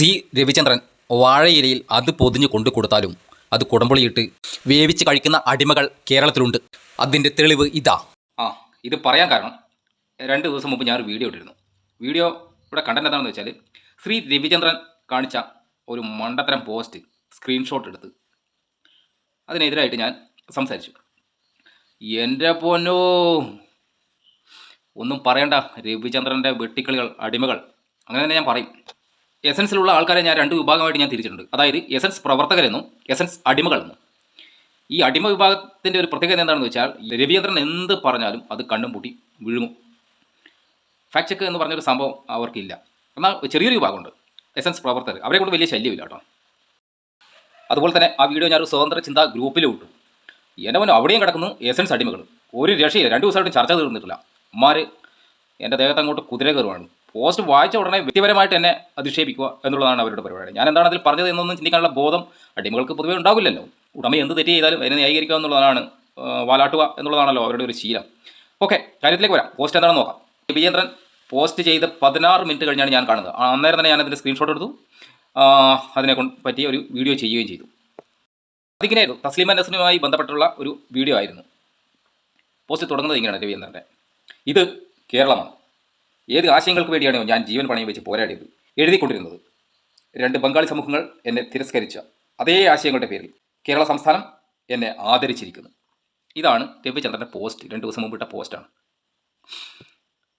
C Ravichandran വാഴയിലയിൽ അത് പൊതിഞ്ഞു കൊണ്ടു കൊടുത്താലും അത് കുടംപുളിയിട്ട് വേവിച്ച് കഴിക്കുന്ന അടിമകൾ കേരളത്തിലുണ്ട്. അതിൻ്റെ തെളിവ് ഇതാ. ഇത് പറയാൻ കാരണം 2 ദിവസം മുമ്പ് ഞാനൊരു വീഡിയോ ഇട്ടിരുന്നു. വീഡിയോയുടെ കണ്ടന്റ് എന്താണെന്ന് വെച്ചാൽ ശ്രീ രവിചന്ദ്രൻ കാണിച്ച ഒരു മണ്ടത്തരം പോസ്റ്റ് സ്ക്രീൻഷോട്ട് എടുത്ത് അതിനെതിരായിട്ട് ഞാൻ സംസാരിച്ചു. എൻ്റെ പൊന്നോ, ഒന്നും പറയണ്ട. രവിചന്ദ്രൻ്റെ വെട്ടിക്കളികൾ, അടിമകൾ, അങ്ങനെ തന്നെ ഞാൻ പറയും. എസൻസിലുള്ള ആൾക്കാരെ ഞാൻ 2 വിഭാഗമായിട്ട് ഞാൻ തിരിച്ചിട്ടുണ്ട്. അതായത് എസൻസ് പ്രവർത്തകരെന്നും എസൻസ് അടിമകളെന്നും. ഈ അടിമ വിഭാഗത്തിൻ്റെ ഒരു പ്രത്യേകത എന്താണെന്ന് വെച്ചാൽ രവിചന്ദ്രൻ എന്ത് പറഞ്ഞാലും അത് കണ്ണും പൂട്ടി വിഴുങ്ങും. ഫാക്ട് ചെക്ക് എന്ന് പറഞ്ഞൊരു സംഭവം അവർക്കില്ല. എന്നാൽ ചെറിയൊരു വിഭാഗമുണ്ട് എസൻസ് പ്രവർത്തകർ, അവരെ കൊണ്ട് വലിയ ശല്യമില്ല കേട്ടോ. അതുപോലെ തന്നെ ആ വീഡിയോ ഞാനൊരു സ്വതന്ത്ര ചിന്താ ഗ്രൂപ്പിൽ വിട്ടു. എൻ്റെ മുന്നേ അവിടെയും കിടക്കുന്നു എസൻസ് അടിമകൾ. ഒരു രക്ഷയില്ല. 2 ദിവസമായിട്ട് ചർച്ച തീർന്നിട്ടില്ല. അമ്മാർ എൻ്റെ ദേഹത്ത് അങ്ങോട്ട് കുതിര കയറുവാണ്. പോസ്റ്റ് വായിച്ച ഉടനെ വ്യക്തിപരമായിട്ട് എന്നെ അധിക്ഷേപിക്കുക എന്നുള്ളതാണ് അവരുടെ പരിപാടി. ഞാൻ എന്താണ് അതിൽ പറഞ്ഞത് എന്നൊന്നും ചിന്തിക്കാനുള്ള ബോധം അടിമകൾക്ക് പൊതുവേ ഉണ്ടാവില്ലല്ലോ. ഉടമ എന്ത് തെറ്റ് ചെയ്താലും അതിനെ ന്യായീകരിക്കുക എന്നുള്ളതാണ്, വാലാട്ടുക എന്നുള്ളതാണല്ലോ അവരുടെ ഒരു ശീലം. ഓക്കെ, കാര്യത്തിലേക്ക് വരാം. പോസ്റ്റ് എന്താണെന്ന് നോക്കാം. രവിചന്ദ്രൻ പോസ്റ്റ് ചെയ്ത് 16 മിനിറ്റ് കഴിഞ്ഞാണ് ഞാൻ കാണുന്നത്. അന്നേരം തന്നെ ഞാൻ അതിൻ്റെ സ്ക്രീൻഷോട്ട് എടുത്തു. അതിനെ പറ്റിയ ഒരു വീഡിയോ ചെയ്യുകയും ചെയ്തു. അതിങ്ങനെയായിരുന്നു, തസ്ലീമ നസ്രിനുമായി ബന്ധപ്പെട്ടുള്ള ഒരു വീഡിയോ ആയിരുന്നു. പോസ്റ്റ് തുടങ്ങുന്നത് ഇങ്ങനെയാണ്: രവിചന്ദ്രൻ്റെ ഇത് കേരളമാണ്. ഏത് ആശയങ്ങൾക്ക് വേണ്ടിയാണോ ഞാൻ ജീവൻ പണയം വെച്ച് പോരാടിയത്, എഴുതിക്കൊണ്ടിരുന്നത്. 2 ബംഗാളി സമൂഹങ്ങൾ എന്നെ തിരസ്കരിച്ച അതേ ആശയങ്ങളുടെ പേരിൽ കേരള സംസ്ഥാനം എന്നെ ആദരിച്ചിരിക്കുന്നു. ഇതാണ് രവിചന്ദ്രൻ്റെ പോസ്റ്റ്. 2 ദിവസം മുമ്പിട്ട പോസ്റ്റാണ്.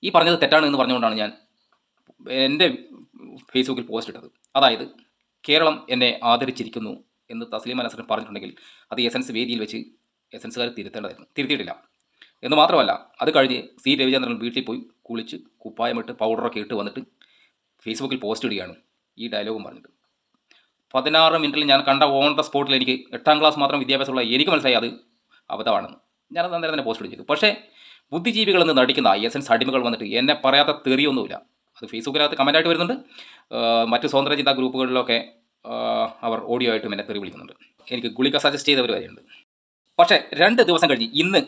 ഈ പറഞ്ഞത് തെറ്റാണ് എന്ന് പറഞ്ഞുകൊണ്ടാണ് ഞാൻ എൻ്റെ ഫേസ്ബുക്കിൽ പോസ്റ്റ് ഇട്ടത്. അതായത് കേരളം എന്നെ ആദരിച്ചിരിക്കുന്നു എന്ന് തസ്ലീമ നസ്രിൻ പറഞ്ഞിട്ടുണ്ടെങ്കിൽ അത് എസൻസ് വേദിയിൽ വെച്ച് എസൻസുകാർ തിരുത്തേണ്ടതായിരുന്നു. തിരുത്തിയിട്ടില്ല എന്ന് മാത്രമല്ല, അത് കഴിഞ്ഞ് സി രവിചന്ദ്രൻ വീട്ടിൽ പോയി കുളിച്ച് കുപ്പായമിട്ട് പൗഡറൊക്കെ ഇട്ട് വന്നിട്ട് ഫേസ്ബുക്കിൽ പോസ്റ്റ് ഇടുകയാണ് ഈ ഡയലോഗും പറഞ്ഞിട്ട്. 16 മിനിറ്റിൽ ഞാൻ കണ്ട ഓൺ ദ സ്പോട്ടിൽ എനിക്ക് 8ാം ക്ലാസ് മാത്രം വിദ്യാഭ്യാസമുള്ള എനിക്ക് മനസ്സിലായി അത് അബദ്ധമാണെന്ന്. ഞാനത് അന്നേരം തന്നെ പോസ്റ്റ് ചെയ്തു. പക്ഷേ ബുദ്ധിജീവികളെന്ന് നടിക്കുന്ന എസൻസ് അടിമകൾ വന്നിട്ട് എന്നെ പറയാത്ത തെറിയൊന്നുമില്ല. അത് ഫേസ്ബുക്കിനകത്ത് കമൻറ്റായിട്ട് വരുന്നുണ്ട്. മറ്റ് സ്വതന്ത്ര ചിന്താ ഗ്രൂപ്പുകളിലൊക്കെ അവർ ഓഡിയോ ആയിട്ടും എന്നെ തെറി വിളിക്കുന്നുണ്ട്. എനിക്ക് ഗുളിക സജസ്റ്റ് ചെയ്തവർ വരെയുണ്ട്. പക്ഷേ 2 ദിവസം കഴിഞ്ഞ് ഇന്ന്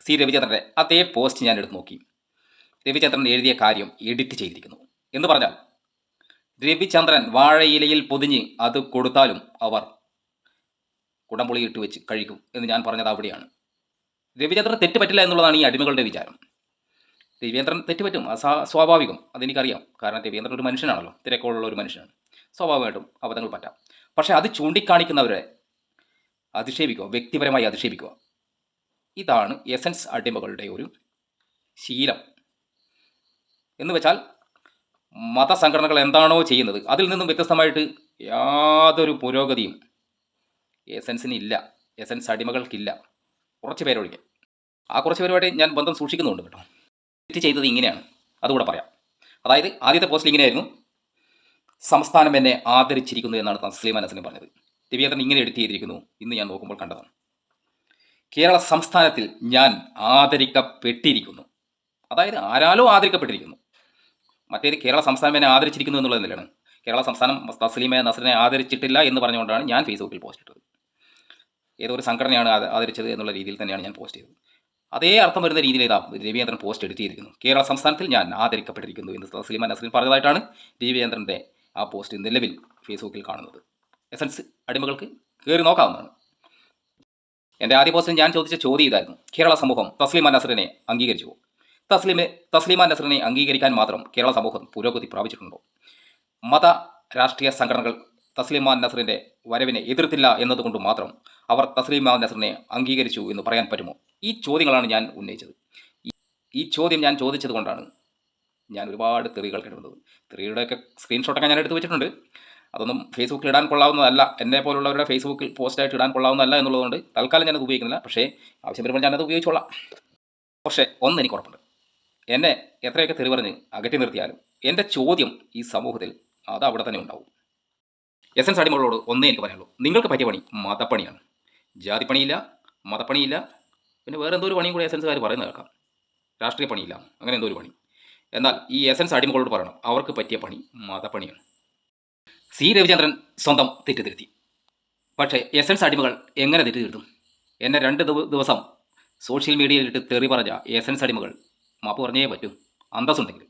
സി രവിചന്ദ്രൻ്റെ അതേ പോസ്റ്റ് ഞാൻ എടുത്ത് നോക്കി. രവിചന്ദ്രൻ എഴുതിയ കാര്യം എഡിറ്റ് ചെയ്തിരിക്കുന്നു. എന്ന് പറഞ്ഞാൽ രവിചന്ദ്രൻ വാഴയിലയിൽ പൊതിഞ്ഞ് അത് കൊടുത്താലും അവർ കുടംപുളി ഇട്ട് വെച്ച് കഴിക്കും എന്ന് ഞാൻ പറഞ്ഞത് അവിടെയാണ്. രവിചന്ദ്രൻ തെറ്റ് പറ്റില്ല എന്നുള്ളതാണ് ഈ അടിമകളുടെ വിചാരം. രവിചന്ദ്രൻ തെറ്റ് പറ്റും, സ്വാഭാവികം, അതെനിക്കറിയാം. കാരണം രവിചന്ദ്രൻ ഒരു മനുഷ്യനാണല്ലോ, തിരക്കുള്ള ഒരു മനുഷ്യനാണ്. സ്വാഭാവികമായിട്ടും അബദ്ധങ്ങൾ പറ്റാം. പക്ഷേ അത് ചൂണ്ടിക്കാണിക്കുന്നവരെ അധിക്ഷേപിക്കുക, വ്യക്തിപരമായി അധിക്ഷേപിക്കുക, ഇതാണ് എസൻസ് അടിമകളുടെ ഒരു ശീലം. എന്ന് വെച്ചാൽ മതസംഘടനകൾ എന്താണോ ചെയ്യുന്നത് അതിൽ നിന്നും വ്യത്യസ്തമായിട്ട് യാതൊരു പുരോഗതിയും എസൻസിനില്ല, എസൻസ് അടിമകൾക്കില്ല. കുറച്ച് പേരൊഴികെ. ആ കുറച്ച് പേരുമായിട്ട് ഞാൻ ബന്ധം സൂക്ഷിക്കുന്നുണ്ട് കേട്ടോ. എഡിറ്റ് ചെയ്തത് ഇങ്ങനെയാണ്, അതുകൂടെ പറയാം. അതായത് ആദ്യത്തെ പോസ്റ്റിൽ ഇങ്ങനെയായിരുന്നു: സംസ്ഥാനം എന്നെ ആദരിച്ചിരിക്കുന്നു എന്നാണ് തസ്ലീമ നസ്രിൻ പറഞ്ഞത്. രവിചന്ദ്രൻ ഇങ്ങനെ എഡിറ്റ് ചെയ്തിരിക്കുന്നു. ഇന്ന് ഞാൻ നോക്കുമ്പോൾ കണ്ടതാണ്: കേരള സംസ്ഥാനത്തിൽ ഞാൻ ആദരിക്കപ്പെട്ടിരിക്കുന്നു. അതായത് ആരാലോ ആദരിക്കപ്പെട്ടിരിക്കുന്നു. മറ്റേത് കേരള സംസ്ഥാനം എന്നെ ആദരിച്ചിരിക്കുന്നു എന്നുള്ളത് തന്നെയാണ്. കേരള സംസ്ഥാനം തസ്ലീമ നസ്രിനെ ആദരിച്ചിട്ടില്ല എന്ന് പറഞ്ഞുകൊണ്ടാണ് ഞാൻ ഫേസ്ബുക്കിൽ പോസ്റ്റ് ഇട്ടത്. ഏതോ ഒരു സംഘടനയാണ് ആദരിച്ചത് എന്നുള്ള രീതിയിൽ തന്നെയാണ് ഞാൻ പോസ്റ്റ് ചെയ്തത്. അതേ അർത്ഥം വരുന്ന രീതിയിൽ രവിചന്ദ്രൻ പോസ്റ്റ് എഡിറ്റ് ചെയ്തിരിക്കുന്നു. കേരള സംസ്ഥാനത്തിൽ ഞാൻ ആദരിക്കപ്പെട്ടിരിക്കുന്നു എന്ന് തസ്ലീമ നസ്രിൻ പറഞ്ഞതായിട്ടാണ് രവിചന്ദ്രൻ്റെ ആ പോസ്റ്റ് നിലവിൽ ഫേസ്ബുക്കിൽ കാണുന്നത്. എസൻസ് അടിമകൾക്ക് കയറി നോക്കാവുന്നതാണ്. എൻ്റെ ആദ്യ പോസ്റ്റിൽ ഞാൻ ചോദിച്ച ചോദ്യം ഇതായിരുന്നു: കേരള സമൂഹം തസ്ലീമ നസ്രിനെ അംഗീകരിച്ചുവോ? തസ്ലീമ നസ്രിനെ അംഗീകരിക്കാൻ മാത്രം കേരള സമൂഹം പുരോഗതി പ്രാപിച്ചിട്ടുണ്ടോ? മത രാഷ്ട്രീയ സംഘടനകൾ തസ്ലീമ നസ്രിൻ്റെ വരവിനെ എതിർത്തില്ല എന്നതുകൊണ്ട് മാത്രം അവർ തസ്ലീമ നസ്രിനെ അംഗീകരിച്ചു എന്ന് പറയാൻ പറ്റുമോ? ഈ ചോദ്യങ്ങളാണ് ഞാൻ ഉന്നയിച്ചത്. ഈ ചോദ്യം ഞാൻ ചോദിച്ചത് കൊണ്ടാണ് ഞാൻ ഒരുപാട് തെറികൾ കേൾക്കുന്നത്. തെറിയുടെയൊക്കെ സ്ക്രീൻഷോട്ടൊക്കെ ഞാൻ എടുത്ത് വെച്ചിട്ടുണ്ട്. അതൊന്നും ഫേസ്ബുക്കിൽ ഇടാൻ കൊള്ളാവുന്നതല്ല, എന്നെ പോലുള്ളവരുടെ ഫേസ്ബുക്കിൽ പോസ്റ്റായിട്ട് ഇടാൻ കൊള്ളാവുന്നതല്ല എന്നുള്ളതുകൊണ്ട് തൽക്കാലം ഞാനത് ഉപയോഗിക്കുന്നില്ല. പക്ഷേ ആവശ്യം വരുമ്പോൾ ഞാനത് ഉപയോഗിച്ചോളാം. പക്ഷേ ഒന്ന് എനിക്ക് ഉറപ്പുണ്ട്: എന്നെ എത്രയൊക്കെ തെറി പറഞ്ഞ് അകറ്റി നിർത്തിയാലും എൻ്റെ ചോദ്യം ഈ സമൂഹത്തിൽ അത് അവിടെ തന്നെ ഉണ്ടാവും. എസൻസ് അടിമകളോട് ഒന്നേ എനിക്ക് പറയാനുള്ളൂ: നിങ്ങൾക്ക് പറ്റിയ പണി മതപ്പണിയാണ്. ജാതിപ്പണിയില്ല, മതപ്പണിയില്ല, പിന്നെ വേറെ എന്തോ ഒരു പണിയും കൂടി എസൻസുകാർ പറയുന്നത് കേൾക്കാം. രാഷ്ട്രീയ പണിയില്ല, അങ്ങനെ എന്തോ ഒരു പണി. എന്നാൽ ഈ എസൻസ് അടിമകളോട് പറയണം, അവർക്ക് പറ്റിയ പണി മതപ്പണിയാണ്. സി രവിചന്ദ്രൻ സ്വന്തം തെറ്റ് തിരുത്തി. പക്ഷേ എസൻസ് അടിമകൾ എങ്ങനെ തെറ്റ് തിരുത്തും? എന്നെ 2 ദിവസം സോഷ്യൽ മീഡിയയിലിട്ട് തെറി പറഞ്ഞ എസൻസ് അടിമകൾ മാപ്പ് പറഞ്ഞേ പറ്റൂ, അന്തസ്സുണ്ടെങ്കിൽ.